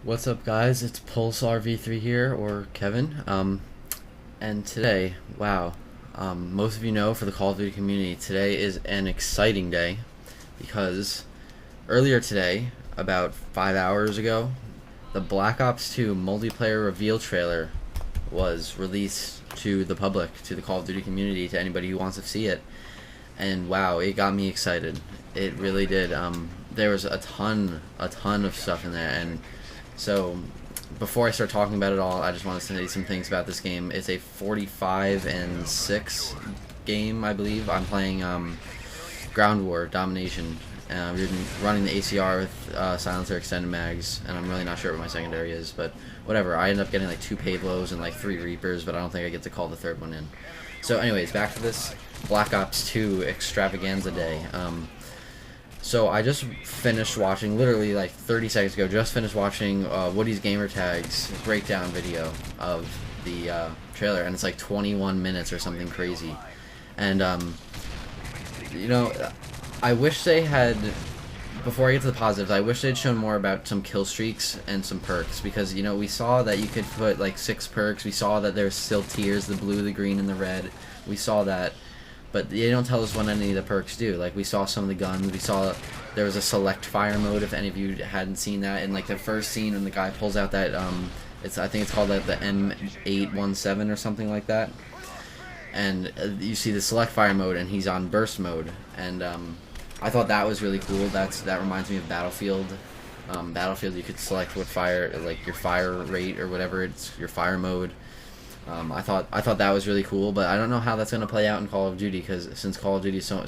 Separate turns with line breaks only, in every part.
What's up, guys? It's Pulse RV3 here, or Kevin. And today, wow, most of you know, for the Call of Duty community, today is an exciting day because earlier today, about 5 hours ago, the Black Ops 2 multiplayer reveal trailer was released to the public, to the Call of Duty community, to anybody who wants to see it. And wow, it got me excited. It really did. There was a ton of stuff in there, and so before I start talking about it all, I just want to say some things about this game. It's a 45-6 game, I believe. I'm playing Ground War Domination. We've been running the ACR with silencer extended mags, and I'm really not sure what my secondary is, but whatever. I ended up getting like 2 Pavlos and like 3 Reapers, but I don't think I get to call the third one in. So anyways, back to this Black Ops 2 extravaganza day. So I just finished watching, literally like 30 seconds ago, just finished watching Woody's Gamertag's breakdown video of the trailer, and it's like 21 minutes or something crazy. And, you know, I wish they had, before I get to the positives, I wish they'd shown more about some kill streaks and some perks, because, you know, we saw that you could put like 6 perks, we saw that there's still tiers, the blue, the green, and the red, we saw that. But they don't tell us what any of the perks do. Like, we saw some of the guns. We saw there was a select fire mode, if any of you hadn't seen that. In, like, the first scene when the guy pulls out that, I think it's called the M817 or something like that. And you see the select fire mode, and he's on burst mode. And I thought that was really cool. That reminds me of Battlefield. Battlefield, you could select what fire, like, your fire rate or whatever, it's your fire mode. I thought that was really cool, but I don't know how that's gonna play out in Call of Duty, because since Call of Duty is so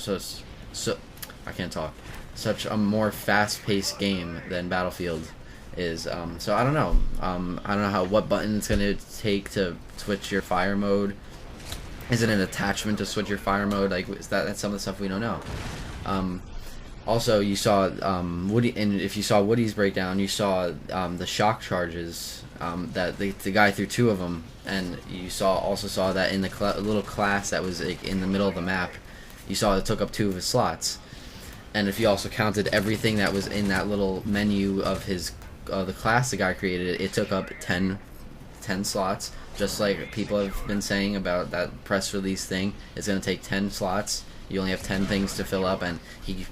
I can't talk, such a more fast-paced game than Battlefield is. So I don't know. I don't know what button it's gonna take to switch your fire mode. Is it an attachment to switch your fire mode? Like, that's some of the stuff we don't know. Also, you saw Woody, and if you saw Woody's breakdown, you saw the shock charges. That the guy threw 2 of them, and you also saw that in the little class that was like, in the middle of the map, you saw it took up 2 of his slots. And if you also counted everything that was in that little menu of his the class the guy created, it took up 10 slots. Just like people have been saying about that press release thing, it's going to take 10 slots. You only have 10 things to fill up, and he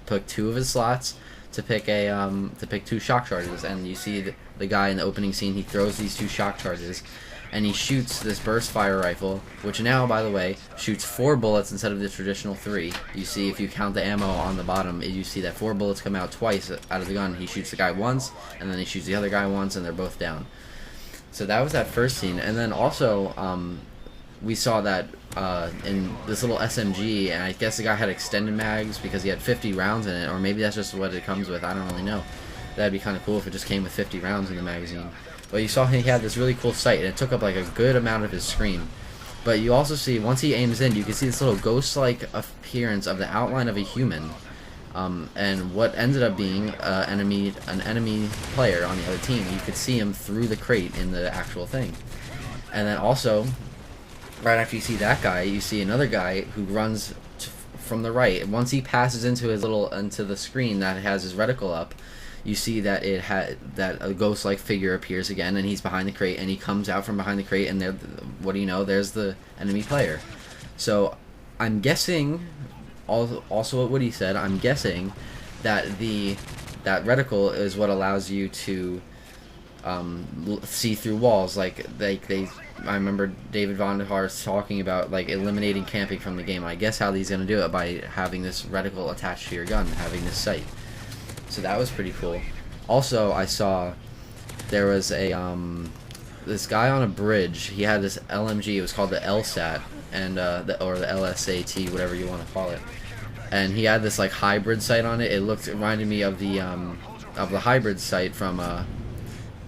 took 2 of his slots to pick 2 shock charges. And you see the guy in the opening scene, he throws these 2 shock charges, and he shoots this burst fire rifle, which now, by the way, shoots 4 bullets instead of the traditional 3. You see, if you count the ammo on the bottom, you see that 4 bullets come out twice out of the gun. He shoots the guy once, and then he shoots the other guy once, and they're both down. So that was that first scene. And then also, we saw that in this little SMG, and I guess the guy had extended mags because he had 50 rounds in it, or maybe that's just what it comes with, I don't really know. That'd be kind of cool if it just came with 50 rounds in the magazine. But you saw he had this really cool sight, and it took up like a good amount of his screen. But you also see, once he aims in, you can see this little ghost-like appearance of the outline of a human. And what ended up being an enemy player on the other team. You could see him through the crate in the actual thing. And then also, right after you see that guy, you see another guy who runs from the right. Once he passes into the screen that has his reticle up, you see that that a ghost-like figure appears again, and he's behind the crate, and he comes out from behind the crate, and there, what do you know? There's the enemy player. So I'm guessing, also what Woody said, I'm guessing that that reticle is what allows you to see through walls. I remember David Vonderhaar talking about like eliminating camping from the game. I guess how he's gonna do it by having this reticle attached to your gun, having this sight. So that was pretty cool. Also, I saw there was this guy on a bridge. He had this LMG. It was called the LSAT, and or the LSAT, whatever you want to call it. And he had this like hybrid sight on it. It reminded me of the hybrid sight from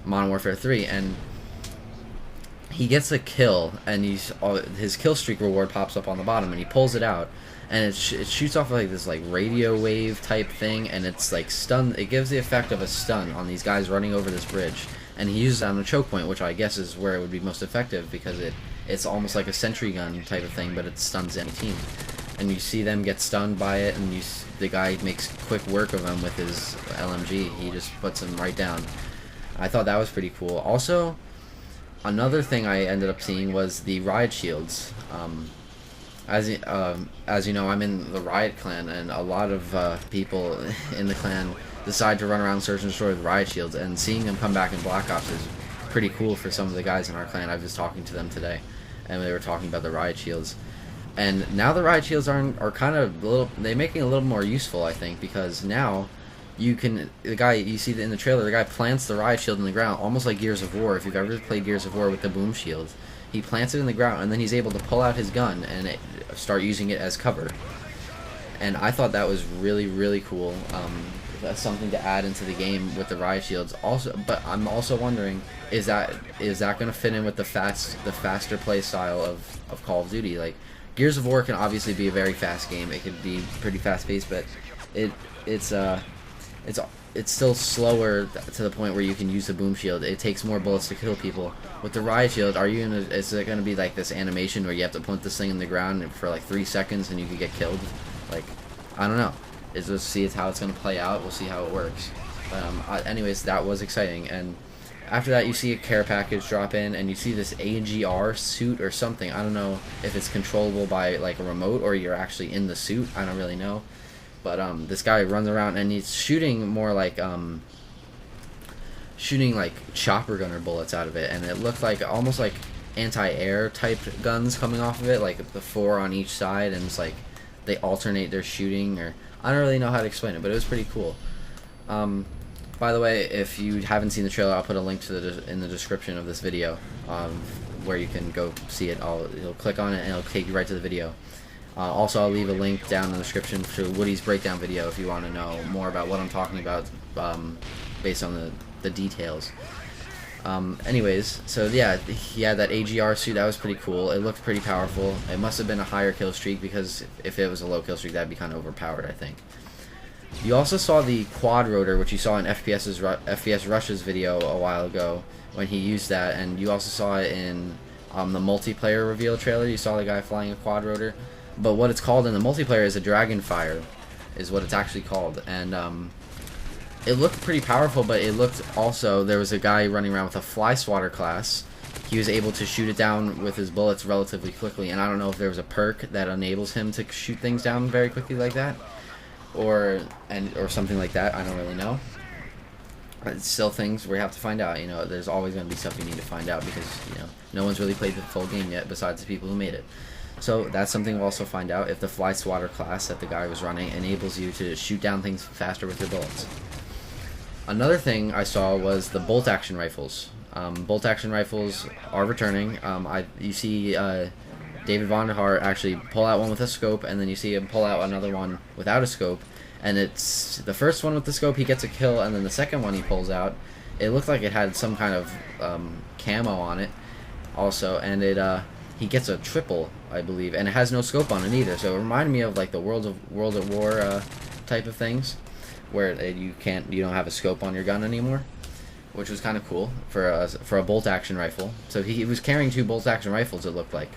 Modern Warfare 3, and he gets a kill, and his kill streak reward pops up on the bottom, and he pulls it out, and it shoots off like this like radio wave type thing, and it's like stun. It gives the effect of a stun on these guys running over this bridge, and he uses it on a choke point, which I guess is where it would be most effective, because it's almost like a sentry gun type of thing, but it stuns any team. And you see them get stunned by it, and the guy makes quick work of them with his LMG. He just puts them right down. I thought that was pretty cool. Also, another thing I ended up seeing was the riot shields. As you know, I'm in the Riot clan, and a lot of people in the clan decide to run around search and destroy with riot shields, and seeing them come back in Black Ops is pretty cool for some of the guys in our clan. I was talking to them today, and they were talking about the riot shields. And now the riot shields are kind of they're making it a little more useful, I think, because now you can, the guy, you see in the trailer, the guy plants the riot shield in the ground, almost like Gears of War. If you've ever played Gears of War with the boom shields, he plants it in the ground, and then he's able to pull out his gun and start using it as cover. And I thought that was really, really cool. That's something to add into the game with the riot shields. Also, but I'm also wondering, is that going to fit in with the faster play style of Call of Duty? Like, Gears of War can obviously be a very fast game. It can be pretty fast paced, but it's still slower to the point where you can use the boom shield. It takes more bullets to kill people. With the riot shield, is it going to be like this animation where you have to put this thing in the ground for like 3 seconds and you can get killed? Like, I don't know. Let's see how it's going to play out. We'll see how it works. Anyways, that was exciting. And after that, you see a care package drop in, and you see this AGR suit or something. I don't know if it's controllable by like a remote or you're actually in the suit. I don't really know. But this guy runs around and he's shooting more like chopper gunner bullets out of it, and it looked like almost like anti-air type guns coming off of it, like the 4 on each side, and it's like they alternate their shooting, or I don't really know how to explain it, but it was pretty cool. By the way, if you haven't seen the trailer, I'll put a link to in the description of this video, where you can go see it. You'll click on it and it'll take you right to the video. Also, I'll leave a link down in the description to Woody's breakdown video if you want to know more about what I'm talking about, based on the details. Anyways, so yeah, he had that AGR suit. That was pretty cool. It looked pretty powerful. It must have been a higher kill streak, because if it was a low kill streak, that'd be kind of overpowered, I think. You also saw the quad rotor, which you saw in FPS Rush's video a while ago when he used that, and you also saw it in the multiplayer reveal trailer. You saw the guy flying a quad rotor, but what it's called in the multiplayer is a Dragonfire, is what it's actually called. And it looked pretty powerful, but it looked also, there was a guy running around with a Fly Swatter class. He was able to shoot it down with his bullets relatively quickly, and I don't know if there was a perk that enables him to shoot things down very quickly like that, or something like that. I don't really know. It's still things we have to find out. You know, there's always going to be stuff you need to find out, because, you know, no one's really played the full game yet besides the people who made it. So that's something we'll also find out, if the Fly Swatter class that the guy was running enables you to shoot down things faster with your bullets. Another thing I saw was the bolt action rifles. Bolt action rifles are returning. You see David Vonderhaar actually pull out one with a scope, and then you see him pull out another one without a scope. And it's the first one with the scope, he gets a kill, and then the second one he pulls out, it looked like it had some kind of camo on it also, and he gets a triple, I believe, and it has no scope on it either. So it reminded me of like the World of War type of things, where you don't have a scope on your gun anymore, which was kind of cool for a bolt action rifle. So he was carrying 2 bolt action rifles, it looked like,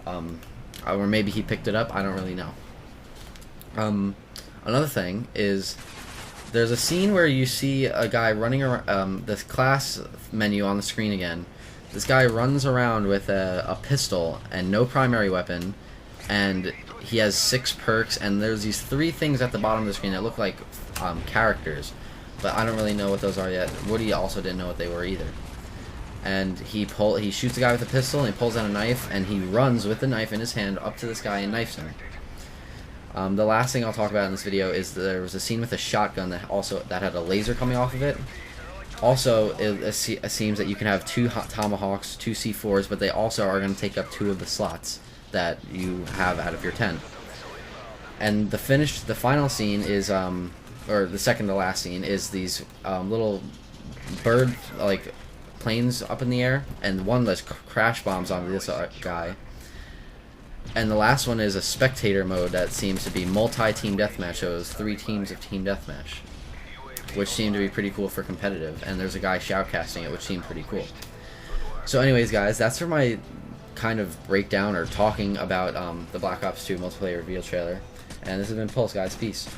or maybe he picked it up. I don't really know. Another thing is, there's a scene where you see a guy running around, the class menu on the screen again. This guy runs around with a pistol and no primary weapon, and he has 6 perks, and there's these 3 things at the bottom of the screen that look like characters, but I don't really know what those are yet. Woody also didn't know what they were either. And he shoots the guy with a pistol, and he pulls out a knife, and he runs with the knife in his hand up to this guy and knifes him. The last thing I'll talk about in this video is there was a scene with a shotgun that had a laser coming off of it. Also, it seems that you can have 2 Tomahawks, 2 C4s, but they also are going to take up 2 of the slots that you have out of your 10. And the final scene is, or the second to last scene, is these little bird like planes up in the air, and one that crash bombs onto this guy. And the last one is a spectator mode that seems to be multi-team deathmatch, so it was 3 teams of team deathmatch, which seemed to be pretty cool for competitive. And there's a guy shoutcasting it, which seemed pretty cool. So anyways, guys, that's for my kind of breakdown or talking about the Black Ops 2 multiplayer reveal trailer. And this has been Pulse, guys. Peace.